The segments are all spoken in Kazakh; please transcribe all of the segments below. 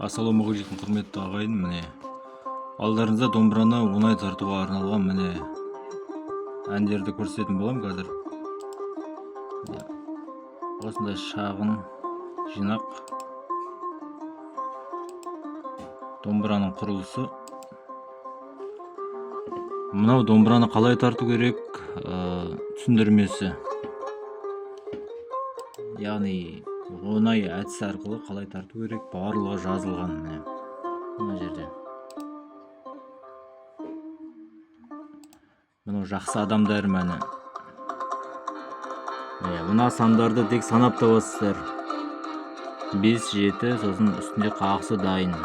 Ассалаумағалейкум құрметті ағайын, міне алдарыңызда домбыраны оңай тартуға арналған міне әндерді көрсететін болам қазір. Осындай шағын жинақ домбыраның құрылысы. Мынау домбыраны қалай тарту керек, түсіндірмесі. Яғни оңай әдіс арқылы қалай тарту керек, барлығы жазылған мына жерде. Мынау жақсы адамдар мәні. Мына сандарды тек санап табасыздар. 5, 7, сосын үстінде қағысы дайын.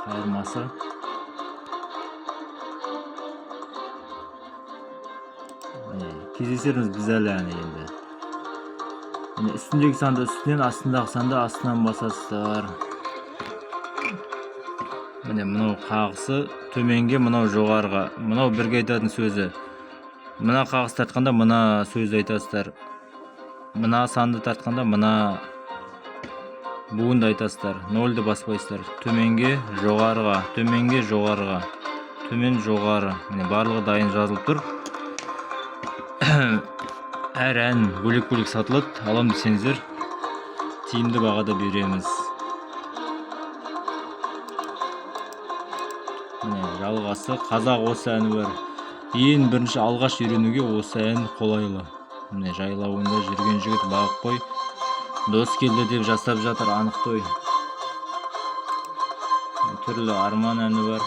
Қайырмасы. Кездесеріміз біз әлі енді. Үстіндегі санды үстінен, астындағы санды астынан басасыздар. Мынау қағысы төменге, мынау жоғарыға. Мынау бірге айтатын сөзі. Мына қағыс тартқанда мына сөзді айтасыздар. Мына санды тартқанда мына буынды айтасыздар. Нольді баспайсыздар. Төменге, жоғарыға, төменге, жоғарыға, төмен, жоғары. Барлығы дайын жазылып тұр. Әр ән бөлек-бөлек сатылады. Алам десеңіздер, тиімді бағада береміз. Жалғасы қазақ осы әні бар. Ең бірінші алғаш үйренуге осы ән қолайлы. Жайлауында жүрген жігіт бағып қой, дос келді деп жасап жатыр анық той. Түрлі арман әні бар.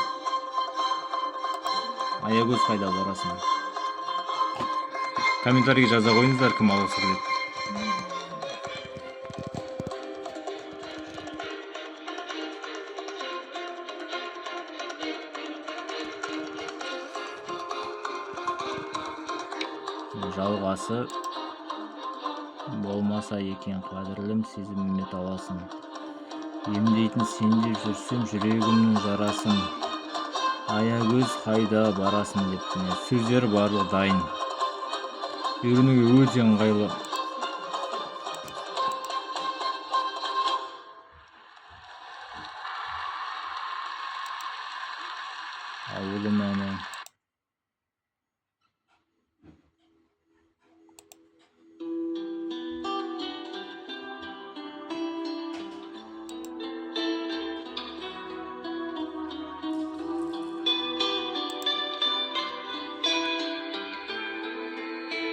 Аягөз қайда барасың? Комментарийге жаза қойыңыздар, кім алғысы келеді. Жалғасы болмаса екен қадірлім сезіміме таласын. Емдейтін сенде жүрсем жүрегімнің жарасын. Аягөз қайда барасын деп сөздері барлығы дайын. Үйренуге өте ыңғайлы.